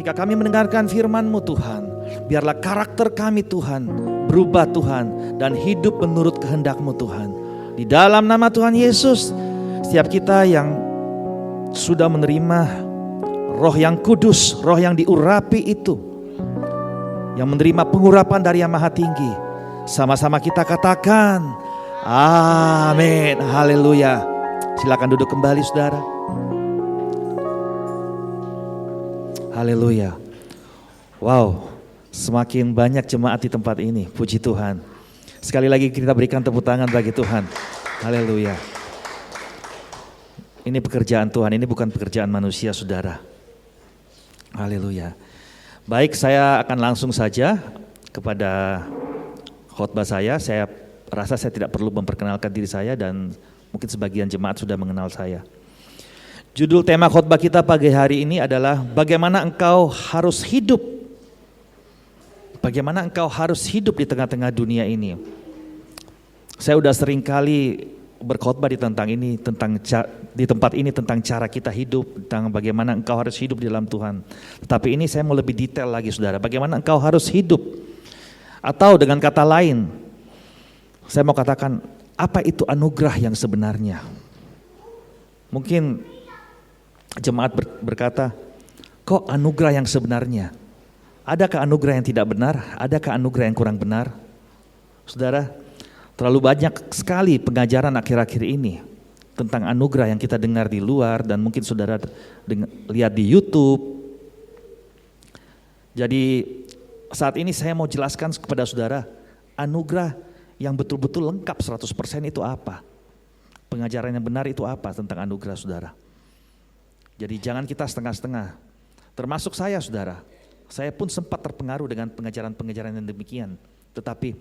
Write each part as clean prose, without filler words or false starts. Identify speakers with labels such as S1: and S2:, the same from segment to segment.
S1: Ketika kami mendengarkan firman-Mu Tuhan, biarlah karakter kami Tuhan berubah Tuhan dan hidup menurut kehendak-Mu Tuhan. Di dalam nama Tuhan Yesus, setiap kita yang sudah menerima Roh yang kudus, roh yang diurapi itu, yang menerima pengurapan dari Yang Maha Tinggi, sama-sama kita katakan amin, haleluya. Silakan duduk kembali saudara. Haleluya. Wow, semakin banyak jemaat di tempat ini, puji Tuhan. Sekali lagi kita berikan tepuk tangan bagi Tuhan. Haleluya. Ini pekerjaan Tuhan, ini bukan pekerjaan manusia saudara. Haleluya. Baik, saya akan langsung saja kepada khotbah saya. Saya rasa saya tidak perlu memperkenalkan diri saya dan mungkin sebagian jemaat sudah mengenal saya. Judul tema khotbah kita pagi hari ini adalah bagaimana engkau harus hidup. Bagaimana engkau harus hidup di tengah-tengah dunia ini. Saya sudah sering kali berkhotbah di tempat ini tentang cara kita hidup, tentang bagaimana engkau harus hidup di dalam Tuhan. Tetapi ini saya mau lebih detail lagi saudara, bagaimana engkau harus hidup. Atau dengan kata lain, saya mau katakan apa itu anugerah yang sebenarnya. Mungkin jemaat berkata, kok anugerah yang sebenarnya? Adakah anugerah yang tidak benar? Adakah anugerah yang kurang benar? Saudara, terlalu banyak sekali pengajaran akhir-akhir ini tentang anugerah yang kita dengar di luar dan mungkin saudara lihat di YouTube. Jadi saat ini saya mau jelaskan kepada saudara anugerah yang betul-betul lengkap 100% itu apa. Pengajaran yang benar itu apa tentang anugerah saudara. Jadi jangan kita setengah-setengah. Termasuk saya saudara. Saya pun sempat terpengaruh dengan pengajaran-pengajaran yang demikian. Tetapi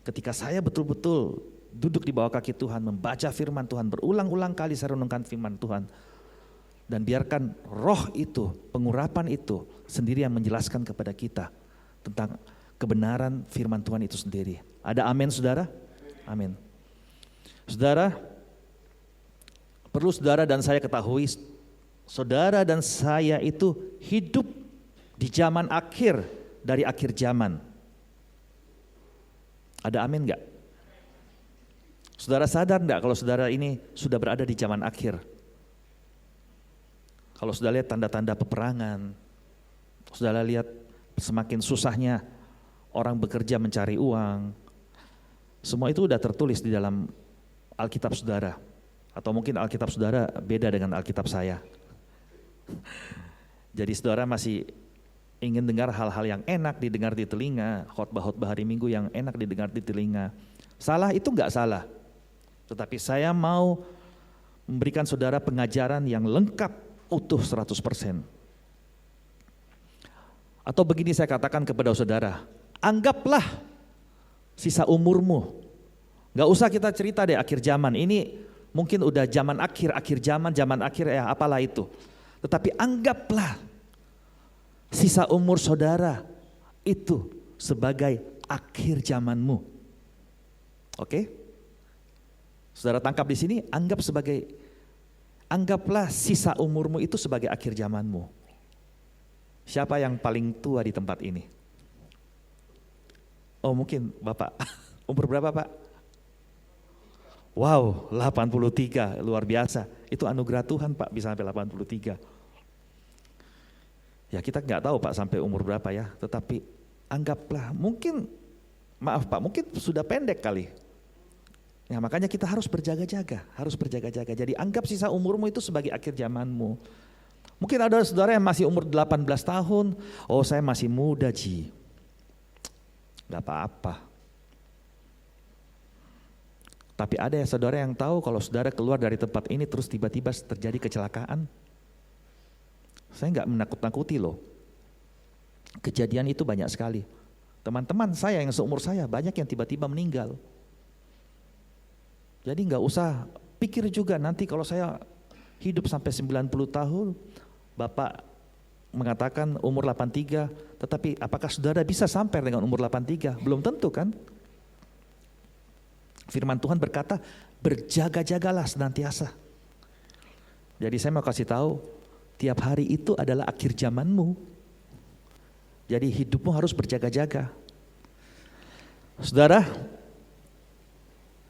S1: ketika saya betul-betul duduk di bawah kaki Tuhan, membaca firman Tuhan, berulang-ulang kali saya renungkan firman Tuhan. Dan biarkan roh itu, pengurapan itu sendiri yang menjelaskan kepada kita tentang kebenaran firman Tuhan itu sendiri. Ada amin saudara? Amin. Saudara, perlu saudara dan saya ketahui, saudara dan saya itu hidup di zaman akhir dari akhir zaman. Ada amin enggak? Saudara sadar enggak kalau saudara ini sudah berada di zaman akhir? Kalau saudara lihat tanda-tanda peperangan, saudara lihat semakin susahnya orang bekerja mencari uang, semua itu sudah tertulis di dalam Alkitab saudara. Atau mungkin Alkitab saudara beda dengan Alkitab saya. Jadi saudara masih ingin dengar hal-hal yang enak didengar di telinga, khotbah-khotbah hari Minggu yang enak didengar di telinga. Salah itu enggak salah. Tetapi saya mau memberikan saudara pengajaran yang lengkap, utuh 100%. Atau begini saya katakan kepada saudara, anggaplah sisa umurmu. Enggak usah kita cerita deh akhir zaman, ini mungkin udah zaman akhir zaman akhir ya apalah itu. Tetapi anggaplah sisa umur saudara itu sebagai akhir zamanmu. Oke? Saudara tangkap di sini, anggaplah sisa umurmu itu sebagai akhir zamanmu. Siapa yang paling tua di tempat ini? Oh mungkin Bapak. Umur berapa Pak? Wow, 83, luar biasa. Itu anugerah Tuhan Pak bisa sampai 83. Ya kita nggak tahu Pak sampai umur berapa ya, tetapi anggaplah mungkin, maaf Pak, mungkin sudah pendek kali. Ya makanya kita harus berjaga-jaga, Jadi anggap sisa umurmu itu sebagai akhir zamanmu. Mungkin ada saudara yang masih umur 18 tahun, oh saya masih muda Ji. Gak apa-apa. Tapi ada ya saudara yang tahu kalau saudara keluar dari tempat ini terus tiba-tiba terjadi kecelakaan. Saya nggak menakut-nakuti loh. Kejadian itu banyak sekali. Teman-teman saya yang seumur saya banyak yang tiba-tiba meninggal. Jadi nggak usah pikir juga nanti kalau saya hidup sampai 90 tahun, Bapak mengatakan umur 83, tetapi apakah saudara bisa sampai dengan umur 83? Belum tentu kan? Firman Tuhan berkata, berjaga-jagalah senantiasa. Jadi saya mau kasih tahu, tiap hari itu adalah akhir zamanmu. Jadi hidupmu harus berjaga-jaga. Saudara,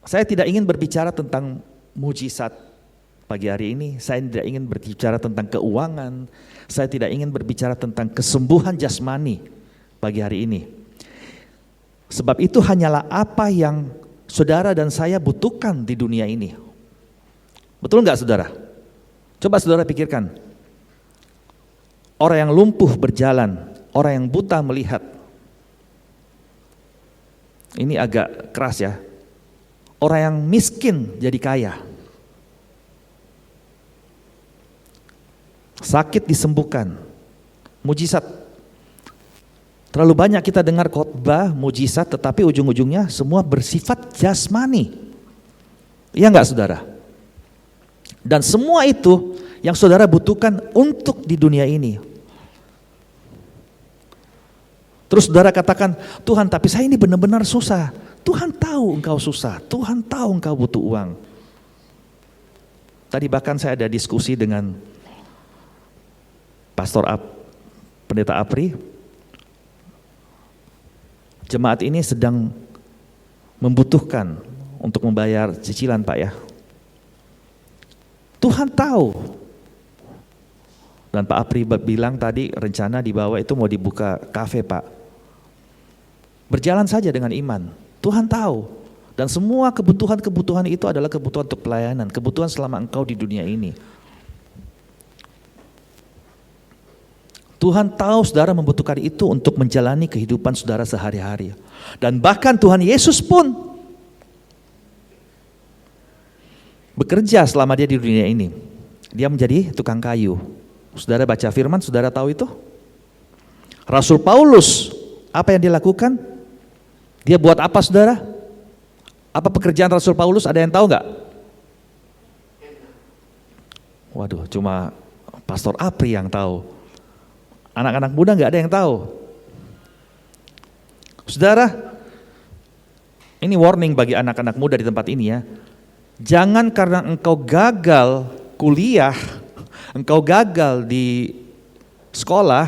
S1: saya tidak ingin berbicara tentang mujizat pagi hari ini. Saya tidak ingin berbicara tentang keuangan. Saya tidak ingin berbicara tentang kesembuhan jasmani pagi hari ini. Sebab itu hanyalah apa yang saudara dan saya butuhkan di dunia ini. Betul nggak saudara? Coba saudara pikirkan. Orang yang lumpuh berjalan, orang yang buta melihat. Ini agak keras ya. Orang yang miskin jadi kaya. Sakit disembuhkan. Mujizat. Terlalu banyak kita dengar khotbah mujizat, tetapi ujung-ujungnya semua bersifat jasmani. Iya enggak saudara? Dan semua itu yang saudara butuhkan untuk di dunia ini. Terus saudara katakan, Tuhan tapi saya ini benar-benar susah. Tuhan tahu engkau susah, Tuhan tahu engkau butuh uang. Tadi bahkan saya ada diskusi dengan Pendeta Apri. Jemaat ini sedang membutuhkan untuk membayar cicilan Pak ya. Tuhan tahu. Dan Pak Apri bilang tadi rencana di bawah itu mau dibuka kafe Pak. Berjalan saja dengan iman. Tuhan tahu. Dan semua kebutuhan-kebutuhan itu adalah kebutuhan untuk pelayanan. Kebutuhan selama engkau di dunia ini. Tuhan tahu saudara membutuhkan itu untuk menjalani kehidupan saudara sehari-hari. Dan bahkan Tuhan Yesus pun bekerja selama dia di dunia ini. Dia menjadi tukang kayu. Saudara baca firman, saudara tahu itu? Rasul Paulus, apa yang dia lakukan? Dia buat apa saudara? Apa pekerjaan Rasul Paulus? Ada yang tahu nggak? Waduh, cuma Pastor Apri yang tahu. Anak-anak muda nggak ada yang tahu. Saudara, ini warning bagi anak-anak muda di tempat ini ya. Jangan karena engkau gagal kuliah, engkau gagal di sekolah,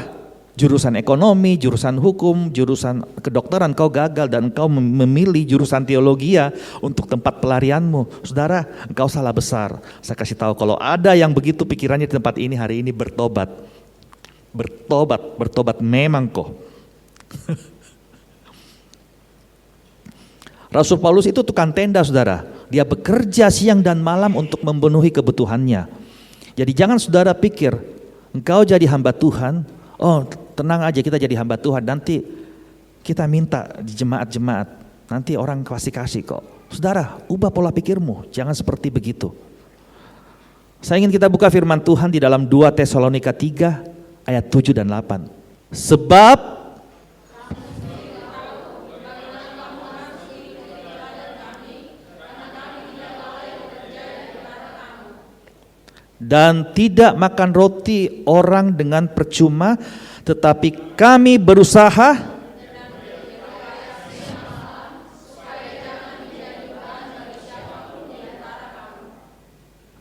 S1: jurusan ekonomi, jurusan hukum, jurusan kedokteran, engkau gagal dan engkau memilih jurusan teologi untuk tempat pelarianmu. Saudara, engkau salah besar. Saya kasih tahu, kalau ada yang begitu pikirannya di tempat ini hari ini, bertobat. Bertobat memang kok. Rasul Paulus itu tukang tenda saudara. Dia bekerja siang dan malam untuk memenuhi kebutuhannya. Jadi jangan saudara pikir, engkau jadi hamba Tuhan, oh tenang aja kita jadi hamba Tuhan, nanti kita minta di jemaat-jemaat, nanti orang kasih kok. Saudara, ubah pola pikirmu, jangan seperti begitu. Saya ingin kita buka firman Tuhan di dalam 2 Tesalonika 3 ayat 7 dan 8. Sebab dan tidak makan roti orang dengan percuma, tetapi kami berusaha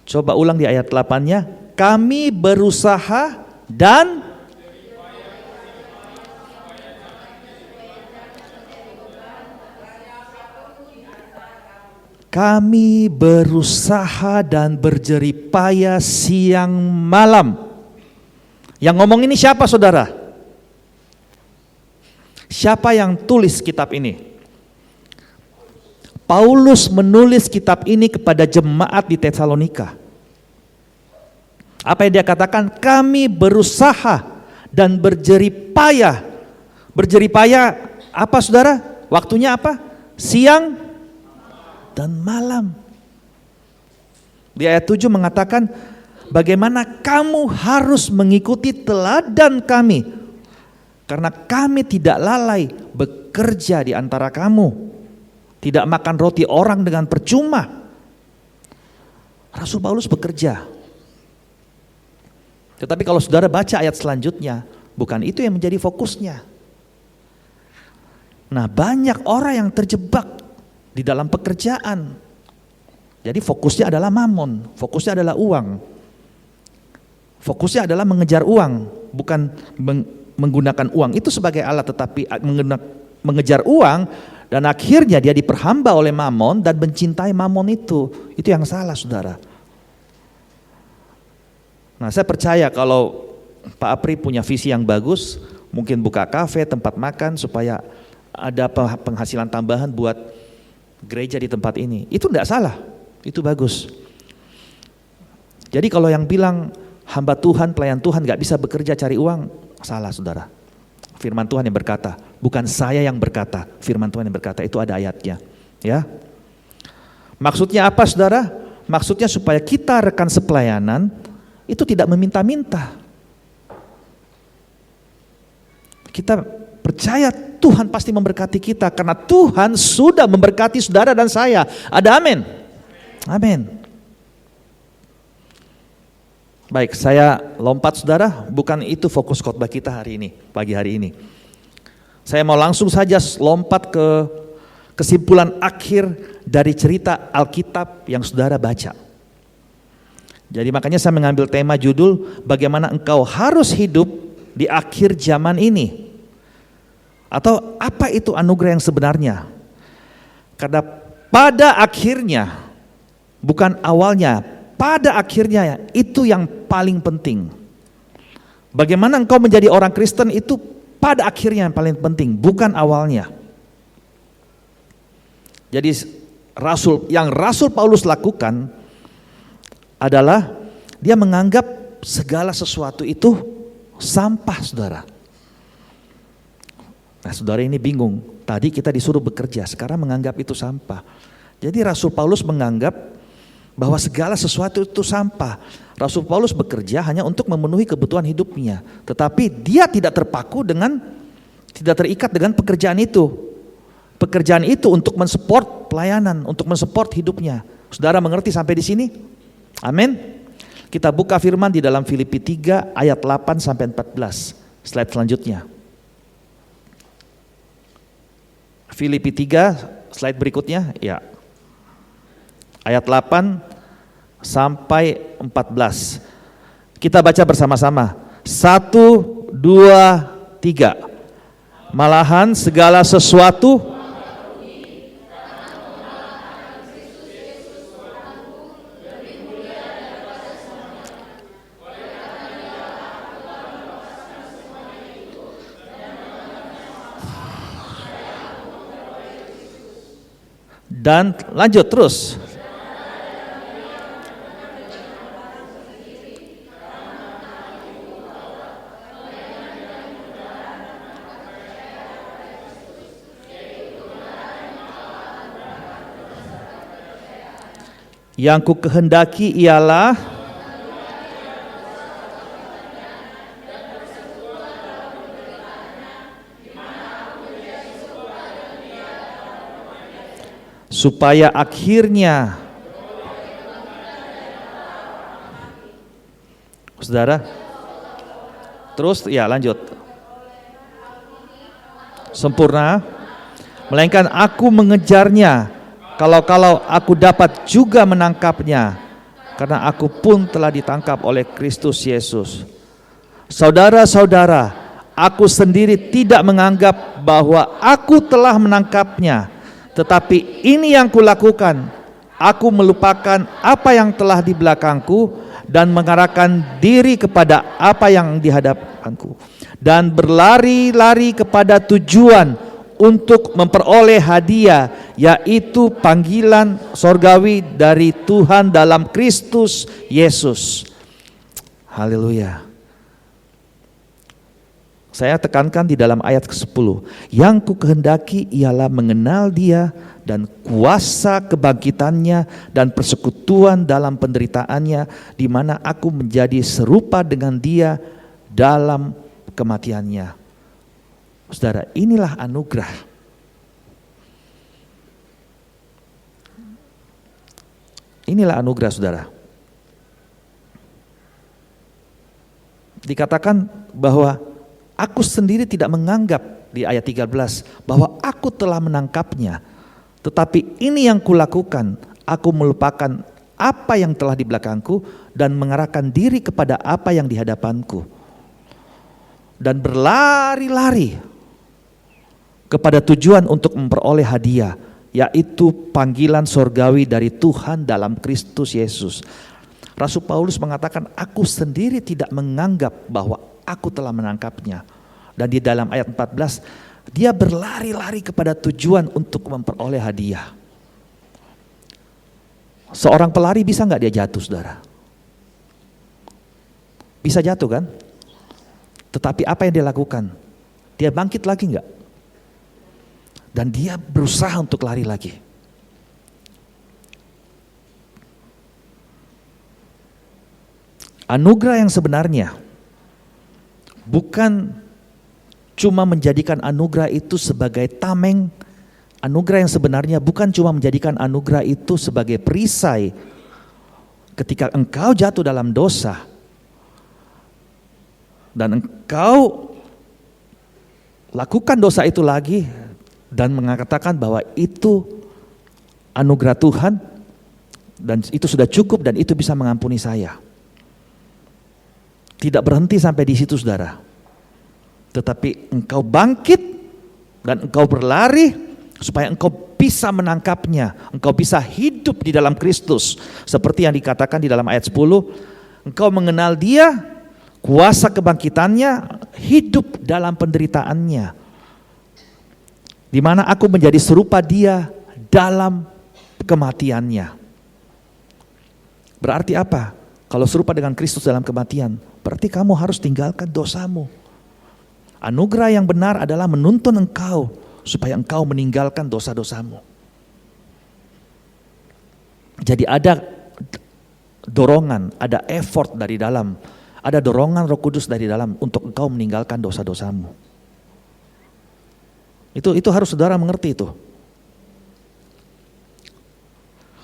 S1: coba ulang di ayat 8-nya, kami berusaha dan kami berusaha dan berjeripaya siang malam. Yang ngomong ini siapa saudara? Siapa yang tulis kitab ini? Paulus menulis kitab ini kepada jemaat di Tesalonika. Apa yang dia katakan? Kami berusaha dan berjeripaya. Berjeripaya apa saudara? Waktunya apa? Siang dan malam. Di ayat 7 mengatakan, bagaimana kamu harus mengikuti teladan kami, karena kami tidak lalai bekerja di antara kamu, tidak makan roti orang dengan percuma. Rasul Paulus bekerja. Tetapi kalau saudara baca ayat selanjutnya, bukan itu yang menjadi fokusnya. Nah, banyak orang yang terjebak di dalam pekerjaan. Jadi fokusnya adalah mamon, fokusnya adalah uang. Fokusnya adalah mengejar uang, bukan menggunakan uang itu sebagai alat, tetapi mengejar uang dan akhirnya dia diperhamba oleh mamon dan mencintai mamon itu yang salah, saudara. Nah, saya percaya kalau Pak Apri punya visi yang bagus, mungkin buka kafe, tempat makan supaya ada penghasilan tambahan buat gereja di tempat ini. Itu tidak salah, itu bagus. Jadi kalau yang bilang hamba Tuhan, pelayan Tuhan gak bisa bekerja cari uang, salah, saudara. Firman Tuhan yang berkata, bukan saya yang berkata, firman Tuhan yang berkata, itu ada ayatnya. Ya. Maksudnya apa, saudara? Maksudnya supaya kita rekan sepelayanan itu tidak meminta-minta. Kita percaya Tuhan pasti memberkati kita karena Tuhan sudah memberkati saudara dan saya. Ada amin? Amin. Baik, saya lompat, saudara, bukan itu fokus khotbah kita hari ini, pagi hari ini. Saya mau langsung saja lompat ke kesimpulan akhir dari cerita Alkitab yang saudara baca. Jadi makanya saya mengambil tema judul, bagaimana engkau harus hidup di akhir zaman ini. Atau apa itu anugerah yang sebenarnya? Karena pada akhirnya, bukan awalnya, pada akhirnya itu yang paling penting. Bagaimana engkau menjadi orang Kristen itu pada akhirnya yang paling penting, bukan awalnya. Jadi Rasul Paulus lakukan adalah dia menganggap segala sesuatu itu sampah, saudara. Nah, saudara ini bingung, tadi kita disuruh bekerja, sekarang menganggap itu sampah. Jadi Rasul Paulus menganggap bahwa segala sesuatu itu sampah. Rasul Paulus bekerja hanya untuk memenuhi kebutuhan hidupnya, tetapi dia tidak terikat dengan pekerjaan itu. Pekerjaan itu untuk mensupport pelayanan, untuk mensupport hidupnya. Saudara mengerti sampai di sini? Amin. Kita buka firman di dalam Filipi 3 ayat 8 sampai 14. Slide selanjutnya. Filipi 3, slide berikutnya, ya. Ayat 8 sampai 14. Kita baca bersama-sama. 1, 2, 3. Malahan segala sesuatu dan lanjut terus. Yang ku kehendaki ialah supaya akhirnya, saudara, terus ya lanjut, sempurna, melainkan aku mengejarnya, kalau aku dapat juga menangkapnya, karena aku pun telah ditangkap oleh Kristus Yesus. Saudara-saudara, aku sendiri tidak menganggap bahwa aku telah menangkapnya, tetapi ini yang kulakukan, aku melupakan apa yang telah di belakangku dan mengarahkan diri kepada apa yang di hadapanku, dan berlari-lari kepada tujuan untuk memperoleh hadiah, yaitu panggilan sorgawi dari Tuhan dalam Kristus Yesus. Haleluya. Saya tekankan di dalam ayat ke-10, yang ku kehendaki ialah mengenal Dia dan kuasa kebangkitannya dan persekutuan dalam penderitaannya, di mana aku menjadi serupa dengan Dia dalam kematiannya. Saudara, inilah anugerah. Inilah anugerah, saudara. Dikatakan bahwa aku sendiri tidak menganggap di ayat 13 bahwa aku telah menangkapnya, tetapi ini yang kulakukan, aku melupakan apa yang telah di belakangku dan mengarahkan diri kepada apa yang di hadapanku. dan berlari-lari kepada tujuan untuk memperoleh hadiah, yaitu panggilan sorgawi dari Tuhan dalam Kristus Yesus. Rasul Paulus mengatakan, aku sendiri tidak menganggap bahwa aku telah menangkapnya. Dan di dalam ayat 14, dia berlari-lari kepada tujuan untuk memperoleh hadiah. Seorang pelari bisa nggak dia jatuh, saudara? Bisa jatuh kan? Tetapi apa yang dia lakukan? Dia bangkit lagi enggak? Dan dia berusaha untuk lari lagi. Anugerah yang sebenarnya bukan cuma menjadikan anugerah itu sebagai tameng. Anugerah yang sebenarnya bukan cuma menjadikan anugerah itu sebagai perisai ketika engkau jatuh dalam dosa dan engkau lakukan dosa itu lagi dan mengatakan bahwa itu anugerah Tuhan dan itu sudah cukup dan itu bisa mengampuni saya. Tidak berhenti sampai di situ, saudara. Tetapi engkau bangkit dan engkau berlari supaya engkau bisa menangkapnya. Engkau bisa hidup di dalam Kristus. Seperti yang dikatakan di dalam ayat 10. Engkau mengenal dia, kuasa kebangkitannya, hidup dalam penderitaannya. Di mana aku menjadi serupa dia dalam kematiannya. Berarti apa? Kalau serupa dengan Kristus dalam kematian, berarti kamu harus tinggalkan dosamu. Anugerah yang benar adalah menuntun engkau supaya engkau meninggalkan dosa-dosamu. Jadi ada dorongan, ada effort dari dalam, ada dorongan Roh Kudus dari dalam untuk engkau meninggalkan dosa-dosamu. Itu harus saudara mengerti itu.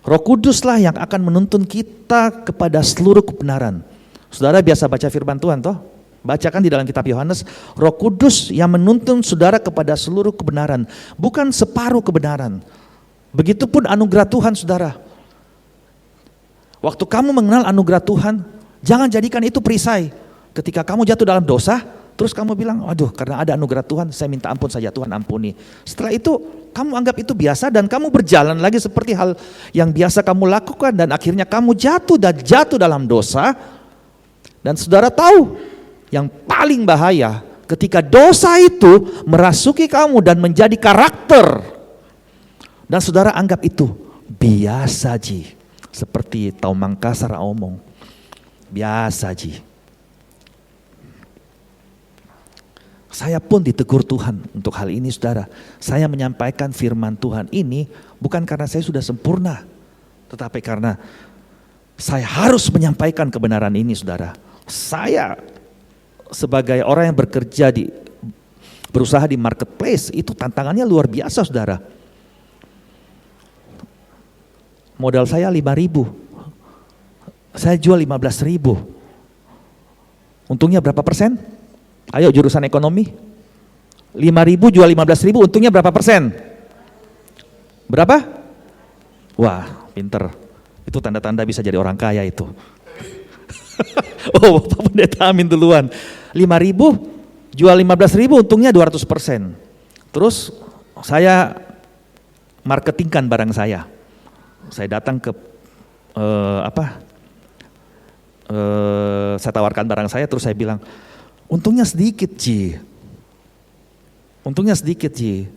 S1: Roh Kuduslah yang akan menuntun kita kepada seluruh kebenaran. Saudara biasa baca firman Tuhan toh? Bacakan di dalam kitab Yohanes, Roh Kudus yang menuntun saudara kepada seluruh kebenaran, bukan separuh kebenaran. Begitupun anugerah Tuhan, saudara. Waktu kamu mengenal anugerah Tuhan, jangan jadikan itu perisai. Ketika kamu jatuh dalam dosa, terus kamu bilang, aduh karena ada anugerah Tuhan, saya minta ampun saja, Tuhan ampuni. Setelah itu, kamu anggap itu biasa dan kamu berjalan lagi seperti hal yang biasa kamu lakukan. Dan akhirnya kamu jatuh dalam dosa. Dan saudara tahu, yang paling bahaya ketika dosa itu merasuki kamu dan menjadi karakter. Dan saudara anggap itu biasa ji. Seperti Tau Mangkasar omong, biasa ji. Saya pun ditegur Tuhan untuk hal ini, saudara. Saya menyampaikan firman Tuhan ini bukan karena saya sudah sempurna, tetapi karena saya harus menyampaikan kebenaran ini, saudara. Saya sebagai orang yang berusaha di marketplace, itu tantangannya luar biasa, saudara. Modal saya 5.000, saya jual 15.000. Untungnya berapa persen? Ayo jurusan ekonomi, 5.000 jual 15.000, untungnya berapa persen? Berapa? Wah, pinter. Itu tanda-tanda bisa jadi orang kaya itu. Oh, Bapak Pendeta amin duluan. 5.000 jual 15.000, untungnya 200%. Terus saya marketingkan barang saya. Saya datang ke saya tawarkan barang saya, terus saya bilang, untungnya sedikit Ji. Untungnya sedikit Ji.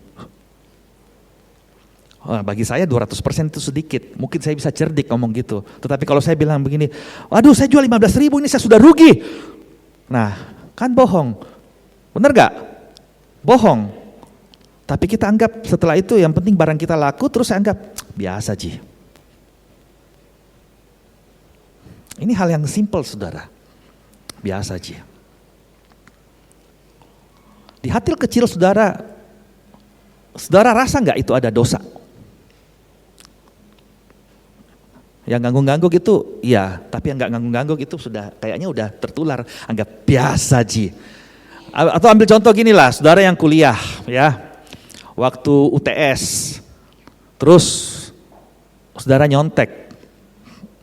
S1: Bagi saya 200% itu sedikit. Mungkin saya bisa cerdik ngomong gitu. Tetapi kalau saya bilang begini, waduh saya jual 15.000 ini saya sudah rugi. Nah kan bohong. Benar gak? Bohong. Tapi kita anggap setelah itu yang penting barang kita laku, terus saya anggap biasa Ji. Ini hal yang simple, saudara. Biasa Ji. Di hati kecil saudara rasa nggak itu ada dosa? Yang ganggu-ganggu gitu, iya. Tapi yang nggak ganggu-ganggu itu sudah kayaknya udah tertular. Anggap biasa Ji. Atau ambil contoh gini lah, saudara yang kuliah, ya, waktu UTS, terus saudara nyontek.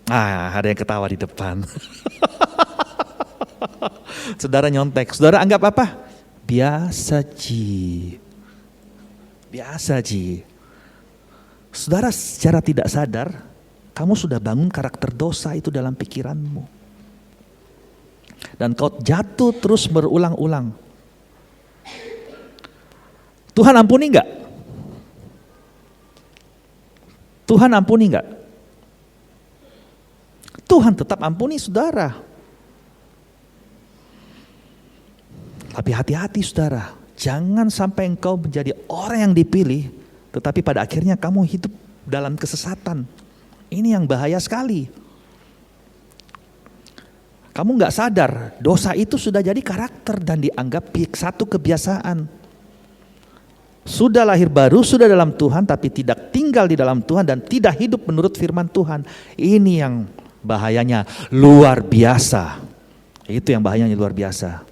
S1: Ada yang ketawa di depan. Saudara nyontek, saudara anggap apa? Biasa Ji. Biasa Ji. Saudara secara tidak sadar, kamu sudah bangun karakter dosa itu dalam pikiranmu. Dan kau jatuh terus berulang-ulang. Tuhan ampuni enggak? Tuhan ampuni enggak? Tuhan tetap ampuni saudara. Tapi hati-hati saudara, jangan sampai engkau menjadi orang yang dipilih, tetapi pada akhirnya kamu hidup dalam kesesatan. Ini yang bahaya sekali. Kamu gak sadar, dosa itu sudah jadi karakter dan dianggap satu kebiasaan. Sudah lahir baru, sudah dalam Tuhan, tapi tidak tinggal di dalam Tuhan dan tidak hidup menurut firman Tuhan. Ini yang bahayanya luar biasa. Itu yang bahayanya luar biasa.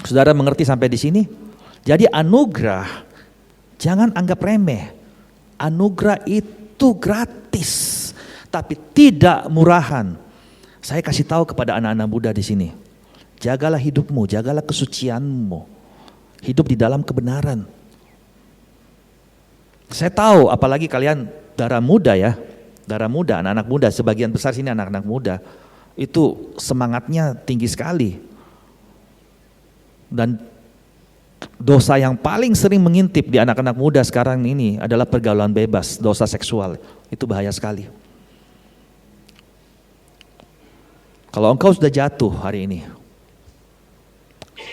S1: Saudara mengerti sampai di sini? Jadi anugerah jangan anggap remeh. Anugerah itu gratis, tapi tidak murahan. Saya kasih tahu kepada anak-anak muda di sini. Jagalah hidupmu, jagalah kesucianmu. Hidup di dalam kebenaran. Saya tahu apalagi kalian darah muda ya. Darah muda, anak-anak muda, sebagian besar sini anak-anak muda. Itu semangatnya tinggi sekali. Dan dosa yang paling sering mengintip di anak-anak muda sekarang ini adalah pergaulan bebas, dosa seksual. Itu bahaya sekali. Kalau engkau sudah jatuh hari ini,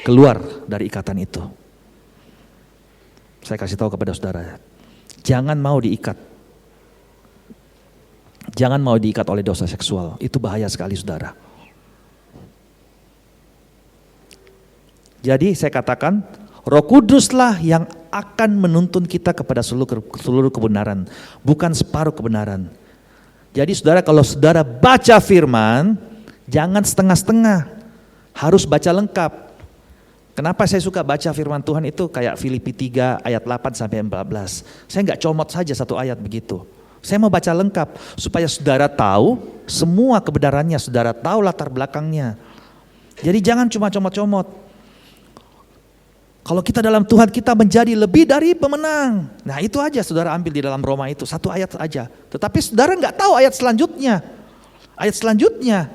S1: keluar dari ikatan itu. Saya kasih tahu kepada saudara, jangan mau diikat. Jangan mau diikat oleh dosa seksual. Itu bahaya sekali saudara. Jadi saya katakan, Roh Kuduslah yang akan menuntun kita kepada seluruh kebenaran, bukan separuh kebenaran. Jadi saudara, kalau saudara baca firman, jangan setengah-setengah, harus baca lengkap. Kenapa saya suka baca firman Tuhan itu kayak Filipi 3 ayat 8 sampai 14. Saya enggak comot saja satu ayat begitu. Saya mau baca lengkap supaya saudara tahu semua kebenarannya, saudara tahu latar belakangnya. Jadi jangan cuma comot-comot. Kalau kita dalam Tuhan, kita menjadi lebih dari pemenang. Nah itu aja saudara ambil di dalam Roma itu, satu ayat aja. Tetapi saudara nggak tahu ayat selanjutnya. Ayat selanjutnya,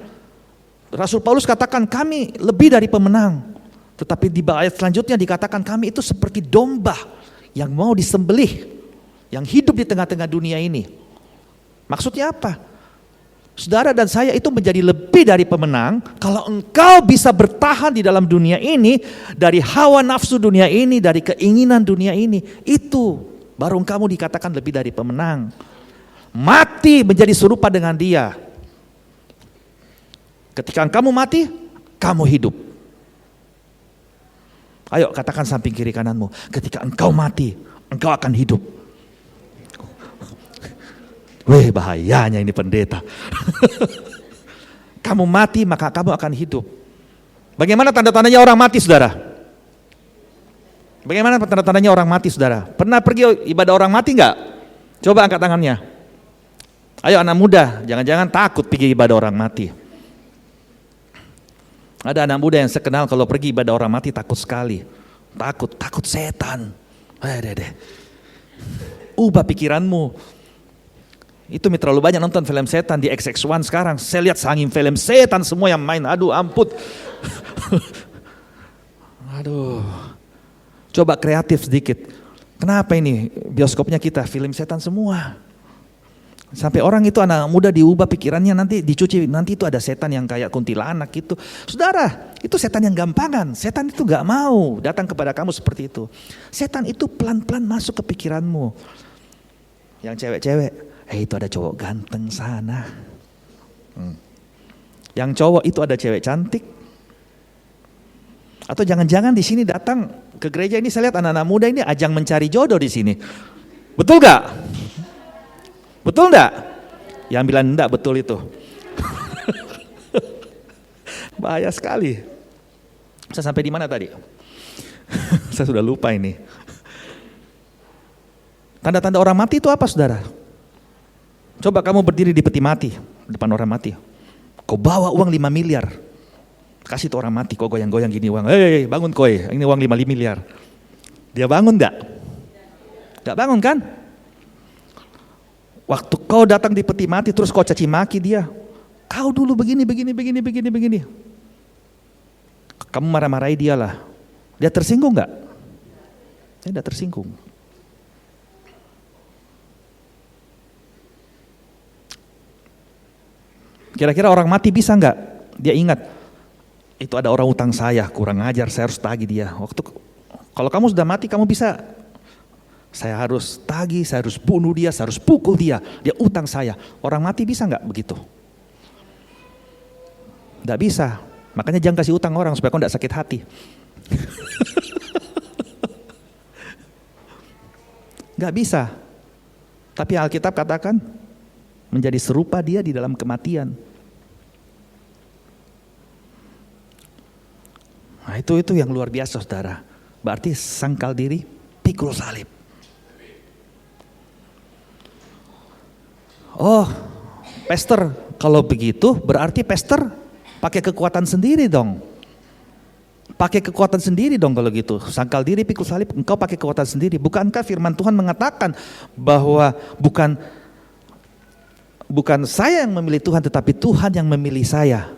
S1: Rasul Paulus katakan kami lebih dari pemenang. Tetapi di ayat selanjutnya dikatakan kami itu seperti domba yang mau disembelih, yang hidup di tengah-tengah dunia ini. Maksudnya apa? Saudara dan saya itu menjadi lebih dari pemenang kalau engkau bisa bertahan di dalam dunia ini, dari hawa nafsu dunia ini, dari keinginan dunia ini. Itu baru kamu dikatakan lebih dari pemenang. Mati menjadi serupa dengan dia. Ketika kamu mati, kamu hidup. Ayo katakan samping kiri kananmu, ketika engkau mati, engkau akan hidup. Weh bahayanya ini pendeta. Kamu mati maka kamu akan hidup. Bagaimana tanda-tandanya orang mati saudara? Bagaimana tanda-tandanya orang mati saudara? Pernah pergi ibadah orang mati enggak? Coba angkat tangannya. Ayo anak muda, jangan-jangan takut pergi ibadah orang mati. Ada anak muda yang saya kenal kalau pergi ibadah orang mati takut sekali. Takut setan. Ubah pikiranmu. Itu terlalu banyak nonton film setan di XX1 sekarang. Saya lihat sangin film setan semua yang main. Aduh ampun. Aduh. Coba kreatif sedikit. Kenapa ini bioskopnya kita film setan semua? Sampai orang itu anak muda diubah pikirannya, nanti dicuci, nanti itu ada setan yang kayak kuntilanak gitu. Saudara, itu setan yang gampangan. Setan itu gak mau datang kepada kamu seperti itu. Setan itu pelan-pelan masuk ke pikiranmu. Yang cewek-cewek, itu ada cowok ganteng sana. Yang cowok itu ada cewek cantik. Atau jangan-jangan di sini datang ke gereja ini, saya lihat anak-anak muda ini ajang mencari jodoh di sini. Betul gak? Betul enggak? Yang bilang enggak betul itu. Bahaya sekali. Saya sampai di mana tadi? Saya sudah lupa ini. Tanda-tanda orang mati itu apa saudara? Coba kamu berdiri di peti mati, depan orang mati. Kau bawa uang 5 miliar. Kasih tuh orang mati, kok goyang-goyang gini uang. Hei bangun koi, ini uang 5 miliar. Dia bangun enggak? Enggak bangun kan? Waktu kau datang di peti mati terus kau caci maki dia. Kau dulu begini. Kamu marah-marahi dia lah. Dia tersinggung enggak? Dia tidak tersinggung. Kira-kira orang mati bisa enggak? Dia ingat, itu ada orang utang saya, kurang ajar, saya harus tagih dia. Kalau kamu sudah mati, kamu bisa, saya harus tagih, saya harus bunuh dia, saya harus pukul dia utang saya. Orang mati bisa enggak begitu? Tidak bisa. Makanya jangan kasih utang orang supaya kau tidak sakit hati. Enggak bisa. Tapi Alkitab katakan menjadi serupa dia di dalam kematian. Nah itu yang luar biasa saudara. Berarti sangkal diri, pikul salib. Oh, pastor, kalau begitu berarti pastor pakai kekuatan sendiri dong. Pakai kekuatan sendiri dong kalau gitu. Sangkal diri, pikul salib, engkau pakai kekuatan sendiri. Bukankah firman Tuhan mengatakan bahwa bukan saya yang memilih Tuhan, tetapi Tuhan yang memilih saya.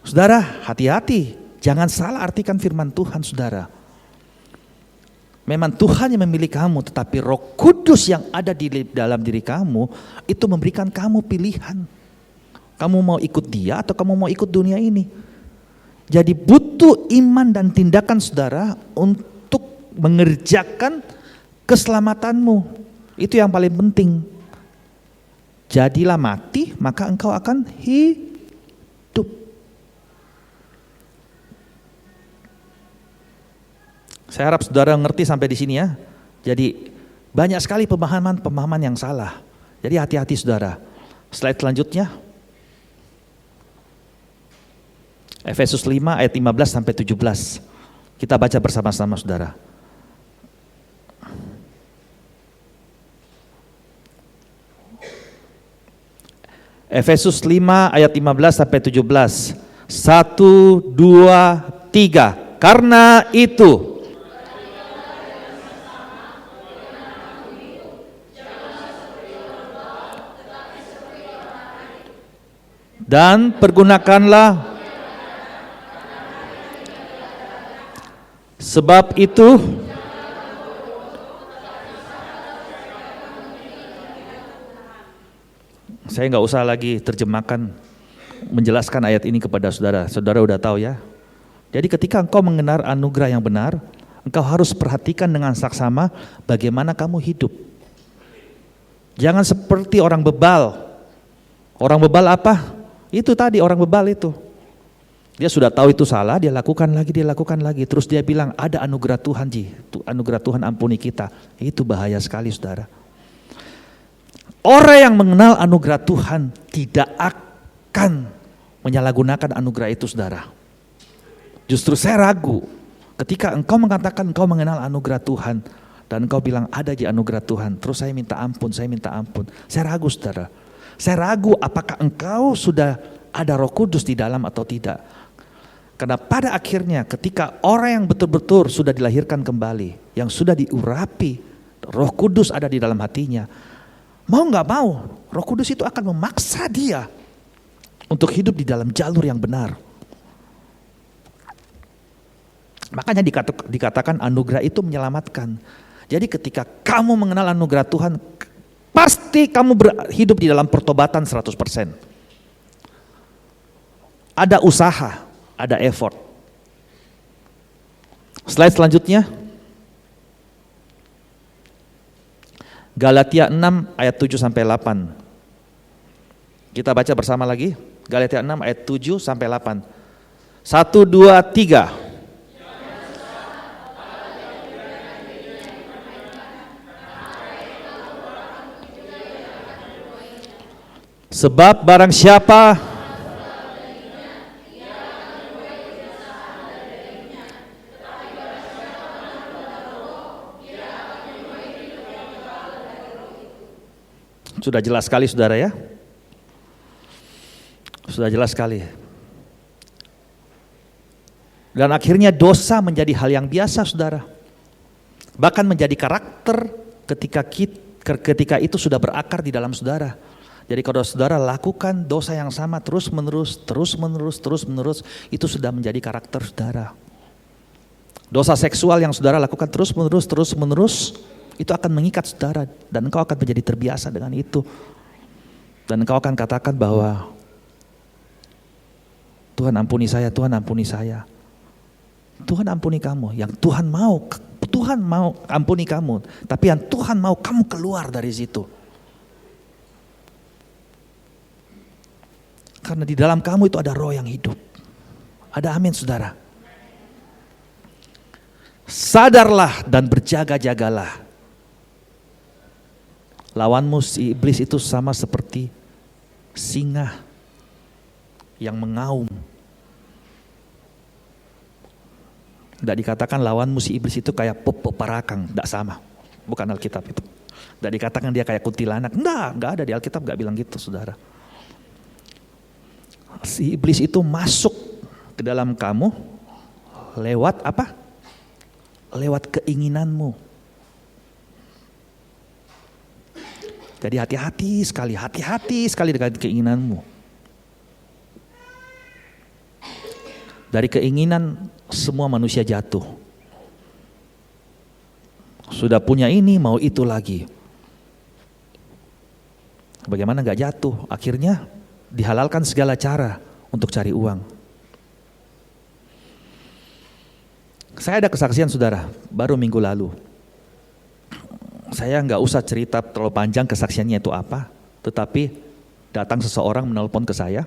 S1: Saudara, hati-hati. Jangan salah artikan firman Tuhan, saudara. Memang Tuhan yang memilih kamu, tetapi Roh Kudus yang ada di dalam diri kamu itu memberikan kamu pilihan. Kamu mau ikut dia atau kamu mau ikut dunia ini. Jadi butuh iman dan tindakan saudara untuk mengerjakan keselamatanmu. Itu yang paling penting. Jadilah mati, maka engkau akan hidup. Saya harap saudara ngerti sampai di sini ya. Jadi banyak sekali pemahaman yang salah. Jadi hati-hati saudara. Slide selanjutnya. Efesus 5 ayat 15 sampai 17. Kita baca bersama-sama saudara. Efesus 5 ayat 15 sampai 17. 1, 2, 3. Karena itu dan pergunakanlah sebab itu saya nggak usah lagi terjemahkan menjelaskan ayat ini kepada saudara. Saudara udah tahu ya. Jadi ketika engkau mengenal anugerah yang benar, engkau harus perhatikan dengan saksama bagaimana kamu hidup. Jangan seperti orang bebal. Orang bebal apa? Itu tadi orang bebal itu. Dia sudah tahu itu salah, dia lakukan lagi. Terus dia bilang ada anugerah Tuhan Ji. Anugerah Tuhan ampuni kita. Itu bahaya sekali saudara. Orang yang mengenal anugerah Tuhan tidak akan menyalahgunakan anugerah itu saudara. Justru saya ragu ketika engkau mengatakan engkau mengenal anugerah Tuhan dan engkau bilang ada di anugerah Tuhan. Terus saya minta ampun. Saya ragu saudara. Saya ragu apakah engkau sudah ada Roh Kudus di dalam atau tidak. Karena pada akhirnya ketika orang yang betul-betul sudah dilahirkan kembali, yang sudah diurapi, Roh Kudus ada di dalam hatinya. Mau gak mau, Roh Kudus itu akan memaksa dia untuk hidup di dalam jalur yang benar. Makanya dikatakan anugerah itu menyelamatkan. Jadi ketika kamu mengenal anugerah Tuhan, pasti kamu hidup di dalam pertobatan 100%. Ada usaha, ada effort. Slide selanjutnya. Galatia 6 ayat 7 sampai 8. Kita baca bersama lagi. Galatia 6 ayat 7 sampai 8. 1, 2, 3. Sebab barang siapa sudah jelas sekali saudara ya. Sudah jelas sekali. Dan akhirnya dosa menjadi hal yang biasa, saudara. Bahkan menjadi karakter ketika itu sudah berakar di dalam saudara. Jadi kalau saudara lakukan dosa yang sama terus menerus, itu sudah menjadi karakter saudara. Dosa seksual yang saudara lakukan terus menerus, itu akan mengikat saudara dan engkau akan menjadi terbiasa dengan itu. Dan engkau akan katakan bahwa Tuhan ampuni saya, Tuhan ampuni saya. Tuhan ampuni kamu. Yang Tuhan mau ampuni kamu. Tapi yang Tuhan mau kamu keluar dari situ. Karena di dalam kamu itu ada roh yang hidup. Ada amin, saudara. Sadarlah dan berjaga-jagalah. Lawanmu si iblis itu sama seperti singa yang mengaum. Tidak dikatakan lawanmu si iblis itu kayak peparakang, tidak sama. Bukan Alkitab itu. Tidak dikatakan dia kayak kuntilanak. Enggak ada di Alkitab, enggak bilang gitu, saudara. Si iblis itu masuk ke dalam kamu lewat apa? Lewat keinginanmu. Jadi hati-hati sekali dengan keinginanmu. Dari keinginan semua manusia jatuh. Sudah punya ini mau itu lagi. Bagaimana gak jatuh? Akhirnya dihalalkan segala cara untuk cari uang. Saya ada kesaksian, saudara, baru minggu lalu. Saya nggak usah cerita terlalu panjang kesaksiannya itu apa, tetapi datang seseorang menelpon ke saya.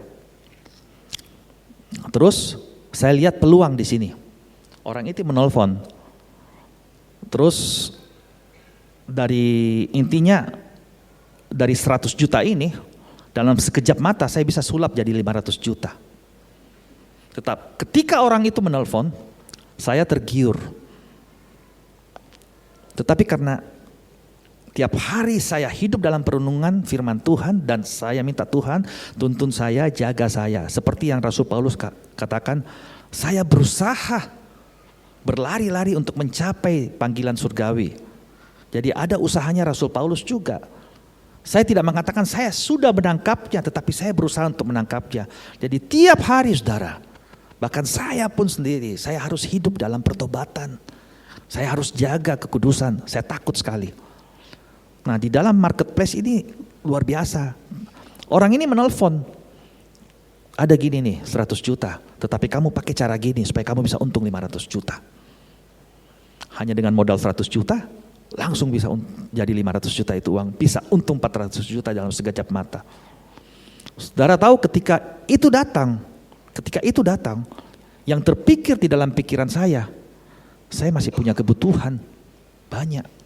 S1: Terus saya lihat peluang di sini. Orang itu menelpon. Terus dari 100 juta ini, dalam sekejap mata saya bisa sulap jadi 500 juta. Tetap ketika orang itu menelpon, saya tergiur. Tetapi karena tiap hari saya hidup dalam perenungan firman Tuhan dan saya minta Tuhan tuntun saya, jaga saya. Seperti yang Rasul Paulus katakan, saya berusaha berlari-lari untuk mencapai panggilan surgawi. Jadi ada usahanya Rasul Paulus juga. Saya tidak mengatakan saya sudah menangkapnya, tetapi saya berusaha untuk menangkapnya. Jadi tiap hari, saudara, bahkan saya pun sendiri, saya harus hidup dalam pertobatan. Saya harus jaga kekudusan, saya takut sekali. Nah, di dalam marketplace ini luar biasa. Orang ini menelpon, ada gini nih 100 juta, tetapi kamu pakai cara gini supaya kamu bisa untung 500 juta. Hanya dengan modal 100 juta, langsung bisa jadi 500 juta itu uang. Bisa untung 400 juta dalam sekejap mata. Saudara tahu ketika itu datang, yang terpikir di dalam pikiran saya masih punya kebutuhan banyak.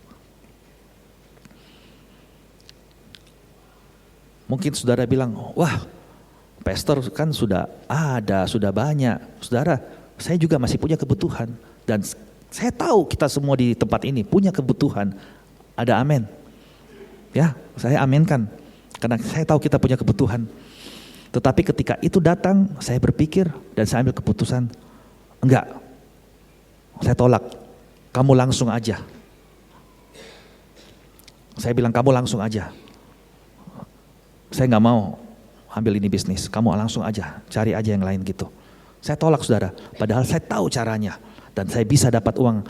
S1: Mungkin saudara bilang, wah pastor kan sudah ada, sudah banyak. Saudara, saya juga masih punya kebutuhan. Dan saya tahu kita semua di tempat ini punya kebutuhan. Ada amin. Ya, saya aminkan. Karena saya tahu kita punya kebutuhan. Tetapi ketika itu datang, saya berpikir dan saya ambil keputusan. Enggak, saya tolak. Kamu langsung aja. Saya bilang kamu langsung aja. Saya gak mau ambil ini bisnis, kamu langsung aja, cari aja yang lain gitu. Saya tolak, saudara, padahal saya tahu caranya. Dan saya bisa dapat uang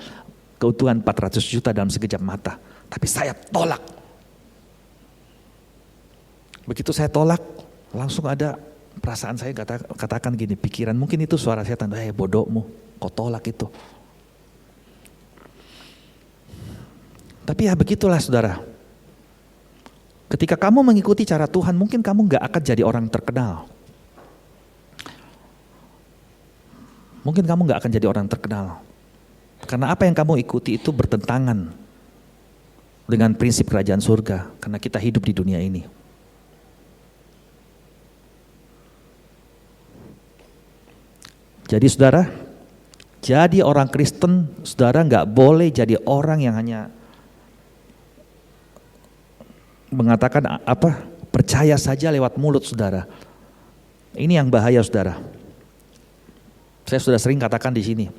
S1: keutuhan 400 juta dalam sekejap mata. Tapi saya tolak. Begitu saya tolak, langsung ada perasaan saya katakan gini, pikiran, mungkin itu suara setan, bodohmu, kau tolak itu. Tapi ya begitulah, saudara. Ketika kamu mengikuti cara Tuhan, mungkin kamu gak akan jadi orang terkenal. Mungkin kamu gak akan jadi orang terkenal. Karena apa yang kamu ikuti itu bertentangan dengan prinsip kerajaan surga. Karena kita hidup di dunia ini. Jadi saudara, jadi orang Kristen, saudara gak boleh jadi orang yang hanya mengatakan percaya saja lewat mulut, saudara. Ini yang bahaya, saudara. Saya sudah sering katakan di sini.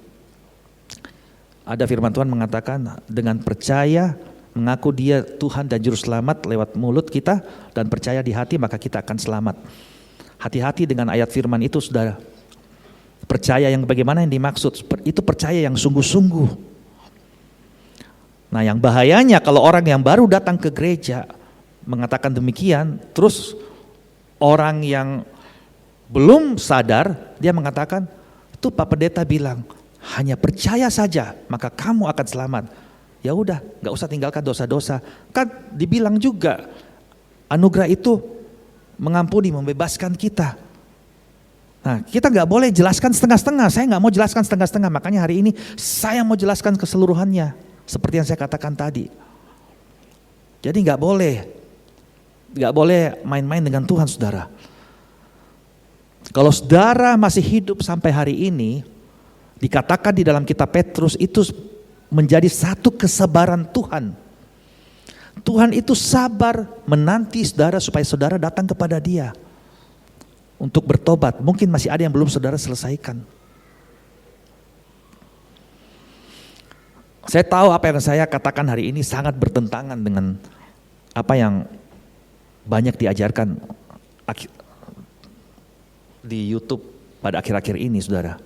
S1: Ada firman Tuhan mengatakan dengan percaya mengaku dia Tuhan dan Juru Selamat lewat mulut kita dan percaya di hati maka kita akan selamat. Hati-hati dengan ayat firman itu saudara. Percaya yang bagaimana yang dimaksud? Itu percaya yang sungguh-sungguh. Nah yang bahayanya kalau orang yang baru datang ke gereja mengatakan demikian, terus orang yang belum sadar dia mengatakan, itu Pak Pendeta bilang hanya percaya saja maka kamu akan selamat. Ya udah, nggak usah tinggalkan dosa-dosa. Kan dibilang juga anugerah itu mengampuni, membebaskan kita. Nah, kita nggak boleh jelaskan setengah-setengah. Saya nggak mau jelaskan setengah-setengah. Makanya hari ini saya mau jelaskan keseluruhannya, seperti yang saya katakan tadi. Jadi nggak boleh main-main dengan Tuhan, saudara. Kalau saudara masih hidup sampai hari ini, dikatakan di dalam kitab Petrus itu menjadi satu kesabaran Tuhan. Tuhan itu sabar menanti saudara supaya saudara datang kepada Dia untuk bertobat. Mungkin masih ada yang belum saudara selesaikan. Saya tahu apa yang saya katakan hari ini sangat bertentangan dengan apa yang banyak diajarkan di YouTube pada akhir-akhir ini, saudara.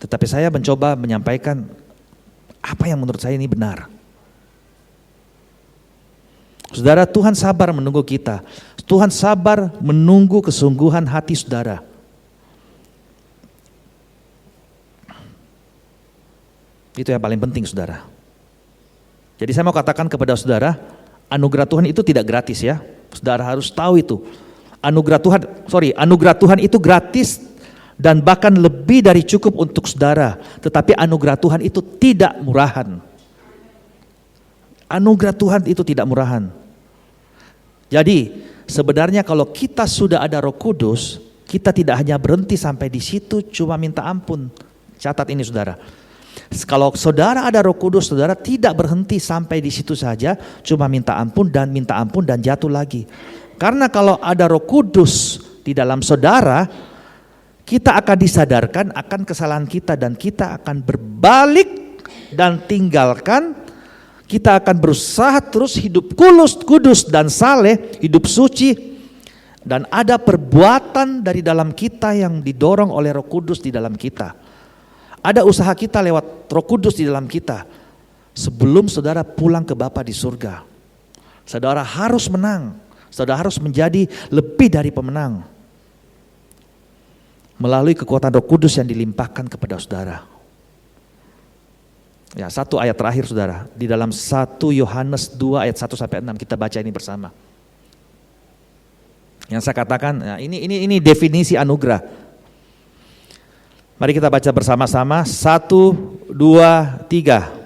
S1: Tetapi saya mencoba menyampaikan apa yang menurut saya ini benar. Saudara, Tuhan sabar menunggu kita. Tuhan sabar menunggu kesungguhan hati saudara. Itu yang paling penting, saudara. Jadi saya mau katakan kepada saudara, anugerah Tuhan itu tidak gratis ya. Saudara harus tahu itu. Anugerah Tuhan itu gratis dan bahkan lebih dari cukup untuk saudara. Tetapi anugerah Tuhan itu tidak murahan. Anugerah Tuhan itu tidak murahan. Jadi sebenarnya kalau kita sudah ada Roh Kudus, kita tidak hanya berhenti sampai di situ cuma minta ampun. Catat ini saudara. Kalau saudara ada Roh Kudus, saudara tidak berhenti sampai di situ saja, cuma minta ampun dan jatuh lagi. Karena kalau ada Roh Kudus di dalam saudara, kita akan disadarkan akan kesalahan kita dan kita akan berbalik dan tinggalkan. Kita akan berusaha terus hidup kudus dan saleh, hidup suci. Dan ada perbuatan dari dalam kita yang didorong oleh Roh Kudus di dalam kita. Ada usaha kita lewat Roh Kudus di dalam kita. Sebelum saudara pulang ke Bapa di surga, saudara harus menang. Saudara harus menjadi lebih dari pemenang. Melalui kekuatan Roh Kudus yang dilimpahkan kepada saudara. Ya, satu ayat terakhir saudara. Di dalam 1 Yohanes 2 ayat 1 sampai 6 kita baca ini bersama. Yang saya katakan, nah ini definisi anugerah. Mari kita baca bersama-sama. 1, 2, 3.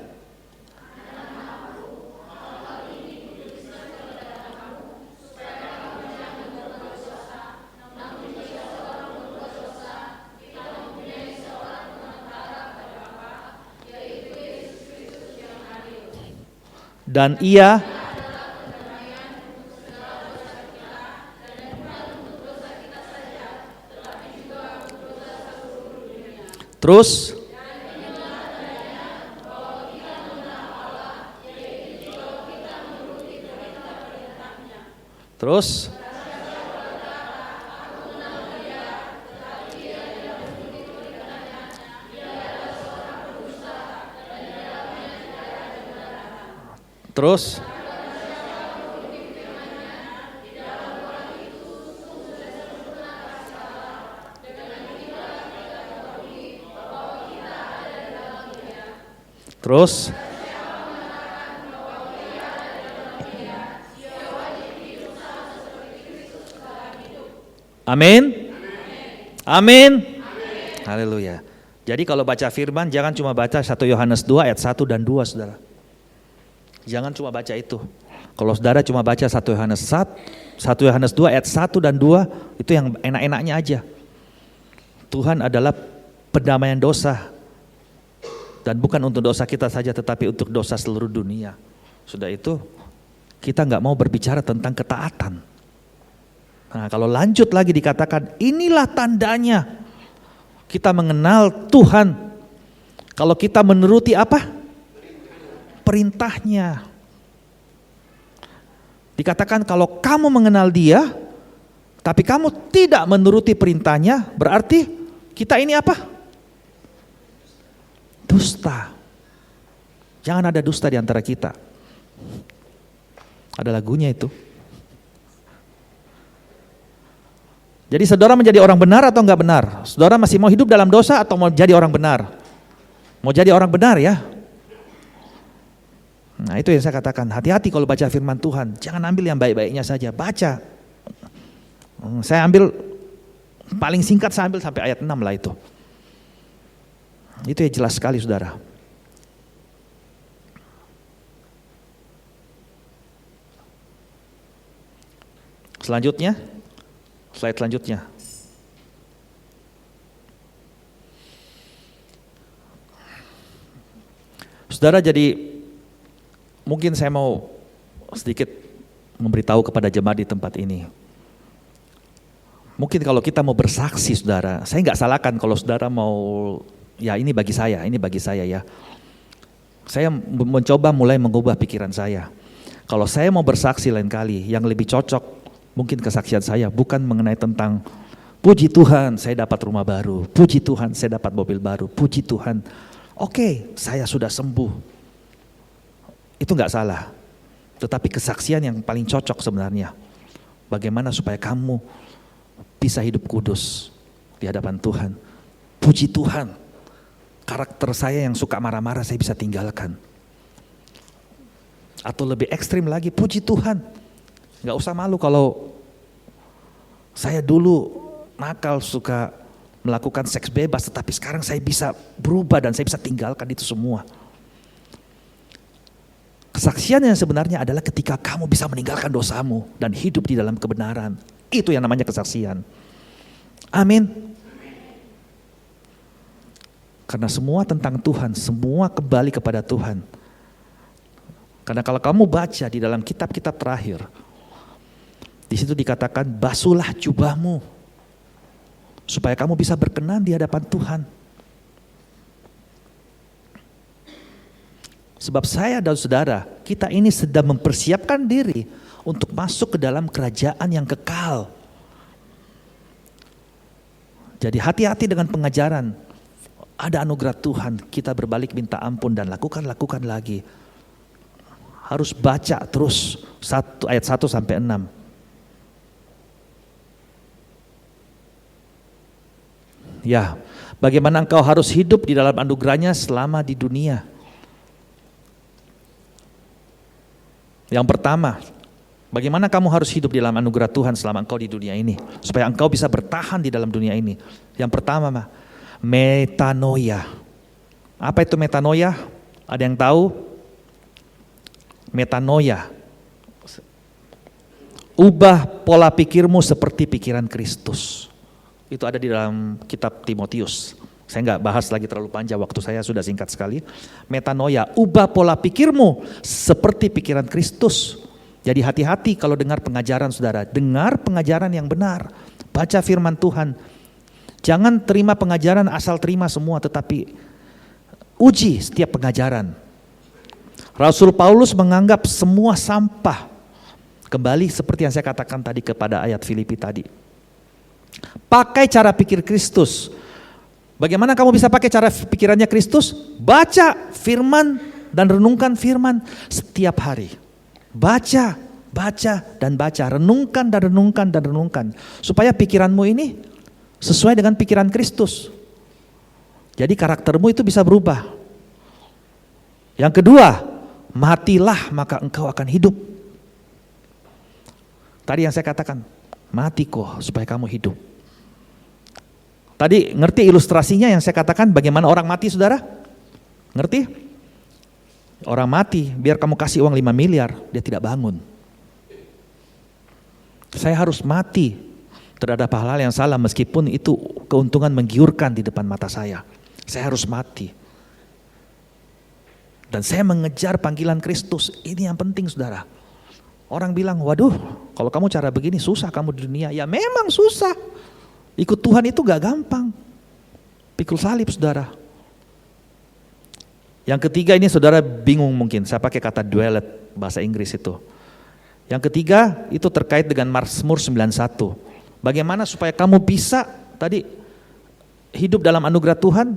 S1: Dan ia terus Amin. Amin. Haleluya. Jadi kalau baca firman jangan cuma baca 1 Yohanes 2 ayat 1 dan 2 saudara. Jangan cuma baca itu. Kalau saudara cuma baca 1 Yohanes 2 ayat 1 dan 2 itu yang enak-enaknya aja. Tuhan adalah pendamaian dosa. Dan bukan untuk dosa kita saja tetapi untuk dosa seluruh dunia. Sudah itu kita nggak mau berbicara tentang ketaatan. Nah kalau lanjut lagi dikatakan inilah tandanya Kita mengenal Tuhan kalau kita menuruti apa? Perintahnya. Dikatakan kalau kamu mengenal Dia, tapi kamu tidak menuruti perintahnya, berarti kita ini apa? Dusta. Jangan ada dusta di antara kita. Ada lagunya itu. Jadi saudara menjadi orang benar atau enggak benar? Saudara masih mau hidup dalam dosa atau mau jadi orang benar? Mau jadi orang benar ya? Nah itu yang saya katakan, hati-hati kalau baca firman Tuhan. Jangan ambil yang baik-baiknya saja, baca. Saya ambil, paling singkat saya ambil sampai ayat 6 lah itu. Itu ya jelas sekali saudara. Selanjutnya, slide selanjutnya. Saudara, jadi mungkin saya mau sedikit memberitahu kepada jemaat di tempat ini. Mungkin kalau kita mau bersaksi saudara, saya nggak salahkan kalau saudara mau, ya ini bagi saya ya. Saya mencoba mulai mengubah pikiran saya. Kalau saya mau bersaksi lain kali, yang lebih cocok mungkin kesaksian saya bukan mengenai tentang puji Tuhan saya dapat rumah baru, puji Tuhan saya dapat mobil baru, puji Tuhan, oke, saya sudah sembuh. Itu nggak salah. Tetapi kesaksian yang paling cocok sebenarnya, bagaimana supaya kamu bisa hidup kudus di hadapan Tuhan. Puji Tuhan, karakter saya yang suka marah-marah saya bisa tinggalkan. Atau lebih ekstrim lagi, puji Tuhan, gak usah malu kalau saya dulu nakal suka melakukan seks bebas, tetapi sekarang saya bisa berubah dan saya bisa tinggalkan itu semua. Kesaksian yang sebenarnya adalah ketika kamu bisa meninggalkan dosamu dan hidup di dalam kebenaran. Itu yang namanya kesaksian. Amin. Karena semua tentang Tuhan, semua kembali kepada Tuhan. Karena kalau kamu baca di dalam kitab-kitab terakhir, di situ dikatakan basuhlah jubahmu supaya kamu bisa berkenan di hadapan Tuhan. Sebab saya dan saudara, kita ini sedang mempersiapkan diri untuk masuk ke dalam kerajaan yang kekal. Jadi hati-hati dengan pengajaran. Ada anugerah Tuhan, kita berbalik minta ampun dan lakukan lagi. Harus baca terus ayat 1 sampai 6. Ya, bagaimana engkau harus hidup di dalam anugerahnya selama di dunia. Yang pertama, bagaimana kamu harus hidup di dalam anugerah Tuhan selama engkau di dunia ini, supaya engkau bisa bertahan di dalam dunia ini. Yang pertama, metanoia. Apa itu metanoia? Ada yang tahu? Metanoia, ubah pola pikirmu seperti pikiran Kristus. Itu ada di dalam kitab Timotius. Saya nggak bahas lagi terlalu panjang, waktu saya sudah singkat sekali. Metanoia, ubah pola pikirmu seperti pikiran Kristus. Jadi hati-hati kalau dengar pengajaran saudara, dengar pengajaran yang benar. Baca firman Tuhan. Jangan terima pengajaran asal terima semua, tetapi uji setiap pengajaran. Rasul Paulus menganggap semua sampah. Kembali seperti yang saya katakan tadi kepada ayat Filipi tadi. Pakai cara pikir Kristus. Bagaimana kamu bisa pakai cara pikirannya Kristus? Baca firman dan renungkan firman setiap hari. Baca dan baca, renungkan dan renungkan. Supaya pikiranmu ini sesuai dengan pikiran Kristus. Jadi karaktermu itu bisa berubah. Yang kedua, matilah maka engkau akan hidup. Tadi yang saya katakan, mati kok supaya kamu hidup. Tadi ngerti ilustrasinya yang saya katakan bagaimana orang mati saudara? Ngerti? Orang mati, biar kamu kasih uang 5 miliar, dia tidak bangun. Saya harus mati terhadap hal-hal yang salah meskipun itu keuntungan menggiurkan di depan mata saya. Saya harus mati. Dan saya mengejar panggilan Kristus, ini yang penting saudara. Orang bilang, waduh kalau kamu cara begini susah kamu di dunia. Ya memang susah. Ikut Tuhan itu gak gampang. Pikul salib, saudara. Yang ketiga ini saudara bingung mungkin, saya pakai kata dwellet, bahasa Inggris itu. Yang ketiga itu terkait dengan Mazmur 91. Bagaimana supaya kamu bisa tadi hidup dalam anugerah Tuhan.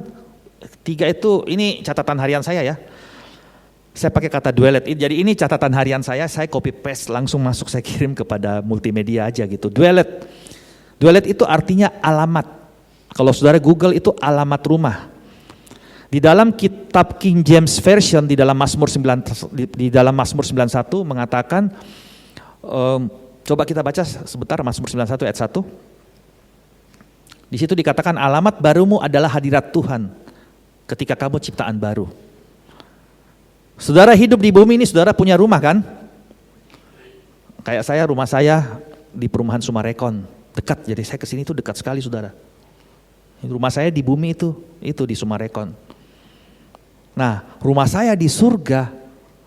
S1: Tiga itu, ini catatan harian saya ya. Saya pakai kata dwellet, jadi ini catatan harian saya copy paste langsung masuk, saya kirim kepada multimedia aja gitu. Dwellet. Dwellet itu artinya alamat. Kalau saudara Google itu alamat rumah. Di dalam kitab King James Version di dalam Mazmur 91 mengatakan, coba kita baca sebentar Mazmur 91 ayat 1. Di situ dikatakan alamat barumu adalah hadirat Tuhan ketika kamu ciptaan baru. Saudara hidup di bumi ini, saudara punya rumah kan? Kayak saya, rumah saya di perumahan Sumarekon, dekat, jadi saya kesini itu dekat sekali saudara. Rumah saya di bumi itu di Sumarekon. Nah, rumah saya di surga,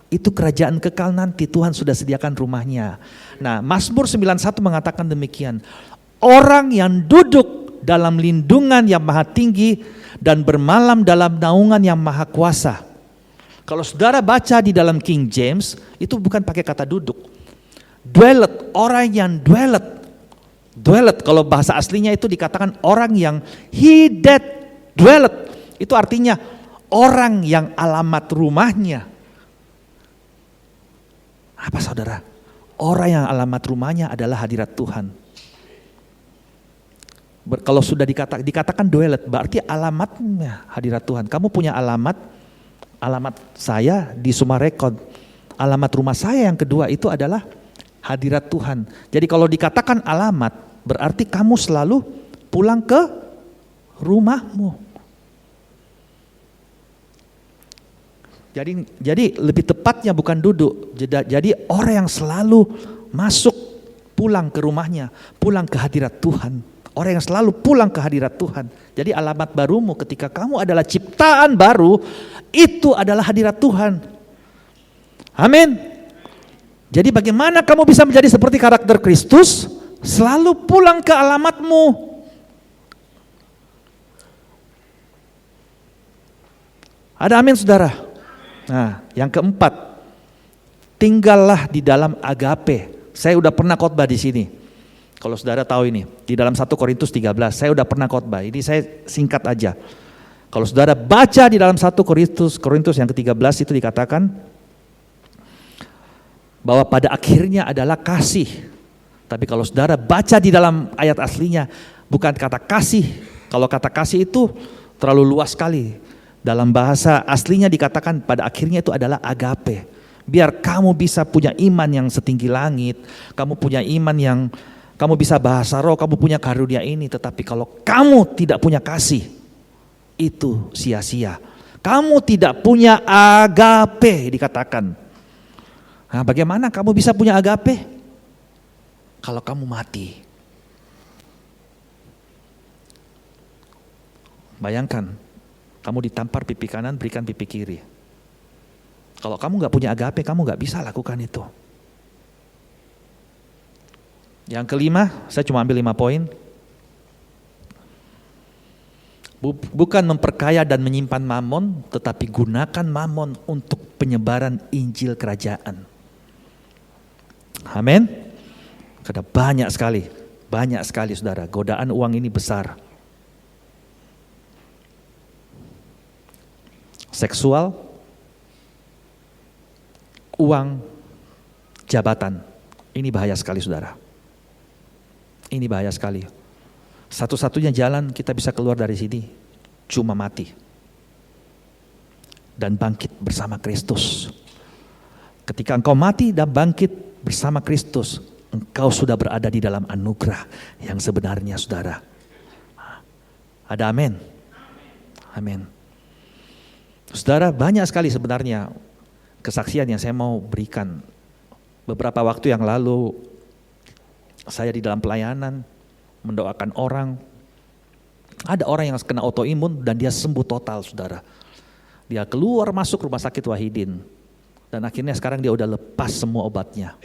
S1: itu kerajaan kekal nanti, Tuhan sudah sediakan rumahnya. Nah, Mazmur 91 mengatakan demikian. Orang yang duduk dalam lindungan yang maha tinggi dan bermalam dalam naungan yang maha kuasa. Kalau saudara baca di dalam King James, itu bukan pakai kata duduk. Dwellet, orang yang dwellet. Dwellet, kalau bahasa aslinya itu dikatakan orang yang he that dwellet. Itu artinya orang yang alamat rumahnya. Apa saudara? Orang yang alamat rumahnya adalah hadirat Tuhan. Kalau sudah dikatakan dwellet, berarti alamatnya hadirat Tuhan. Kamu punya alamat saya di Sumarekon. Alamat rumah saya yang kedua itu adalah hadirat Tuhan. Jadi kalau dikatakan alamat, berarti kamu selalu pulang ke rumahmu. Jadi lebih tepatnya bukan duduk. Jadi orang yang selalu masuk, pulang ke rumahnya, pulang ke hadirat Tuhan. Orang yang selalu pulang ke hadirat Tuhan. Jadi alamat barumu ketika kamu adalah ciptaan baru, itu adalah hadirat Tuhan. Amin. Jadi bagaimana kamu bisa menjadi seperti karakter Kristus? Selalu pulang ke alamatmu. Ada amin saudara? Nah, yang keempat, tinggallah di dalam agape. Saya udah pernah khotbah di sini. Kalau saudara tahu ini, di dalam 1 Korintus 13, saya udah pernah khotbah. Ini saya singkat aja. Kalau saudara baca di dalam 1 Korintus yang ke-13 itu dikatakan bahwa pada akhirnya adalah kasih. Tapi kalau saudara baca di dalam ayat aslinya, bukan kata kasih. Kalau kata kasih itu terlalu luas sekali. Dalam bahasa aslinya dikatakan pada akhirnya itu adalah agape. Biar kamu bisa punya iman yang setinggi langit, kamu punya iman yang kamu bisa bahasa roh, kamu punya karunia ini. Tetapi kalau kamu tidak punya kasih, itu sia-sia. Kamu tidak punya agape dikatakan. Nah, bagaimana kamu bisa punya agape? Kalau kamu mati. Bayangkan, kamu ditampar pipi kanan, berikan pipi kiri. Kalau kamu gak punya agape, kamu gak bisa lakukan itu. Yang kelima, saya cuma ambil 5 poin. Bukan memperkaya dan menyimpan mamon, tetapi gunakan mamon untuk penyebaran Injil kerajaan. Amin. Karena banyak sekali saudara, godaan uang ini besar. Seksual, uang, jabatan. Ini bahaya sekali saudara. Ini bahaya sekali. Satu-satunya jalan kita bisa keluar dari sini cuma mati. Dan bangkit bersama Kristus. Ketika engkau mati dan bangkit bersama Kristus, engkau sudah berada di dalam anugerah yang sebenarnya saudara. Ada amin? Amin. Saudara, banyak sekali sebenarnya kesaksian yang saya mau berikan. Beberapa waktu yang lalu saya di dalam pelayanan mendoakan orang. Ada orang yang kena autoimun dan dia sembuh total saudara. Dia keluar masuk rumah sakit Wahidin. Dan akhirnya sekarang dia udah lepas semua obatnya.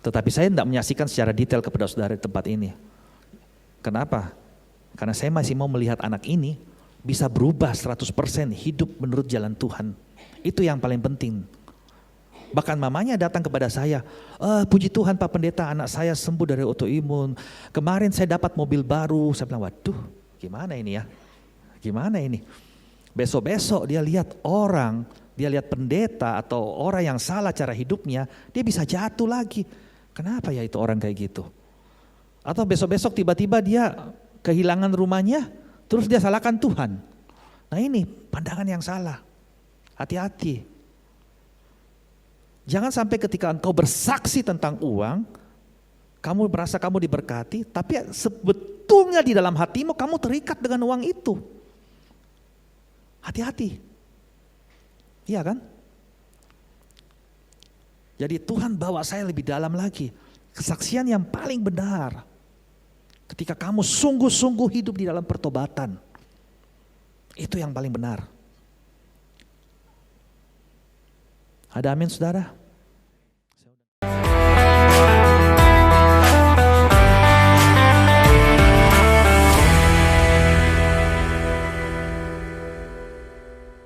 S1: Tetapi saya tidak menyaksikan secara detail kepada saudara di tempat ini. Kenapa? Karena saya masih mau melihat anak ini bisa berubah 100% hidup menurut jalan Tuhan. Itu yang paling penting. Bahkan mamanya datang kepada saya, puji Tuhan Pak Pendeta, anak saya sembuh dari autoimun. Kemarin saya dapat mobil baru. Saya bilang, waduh gimana ini ya? Gimana ini? Besok-besok dia lihat orang, dia lihat pendeta atau orang yang salah cara hidupnya, dia bisa jatuh lagi. Kenapa ya itu orang kayak gitu? Atau besok-besok tiba-tiba dia kehilangan rumahnya, terus dia salahkan Tuhan. Nah ini pandangan yang salah. Hati-hati. Jangan sampai ketika engkau bersaksi tentang uang, kamu merasa kamu diberkati, tapi sebetulnya di dalam hatimu kamu terikat dengan uang itu. Hati-hati. Iya kan? Jadi Tuhan bawa saya lebih dalam lagi. Kesaksian yang paling benar. Ketika kamu sungguh-sungguh hidup di dalam pertobatan. Itu yang paling benar. Ada amin saudara?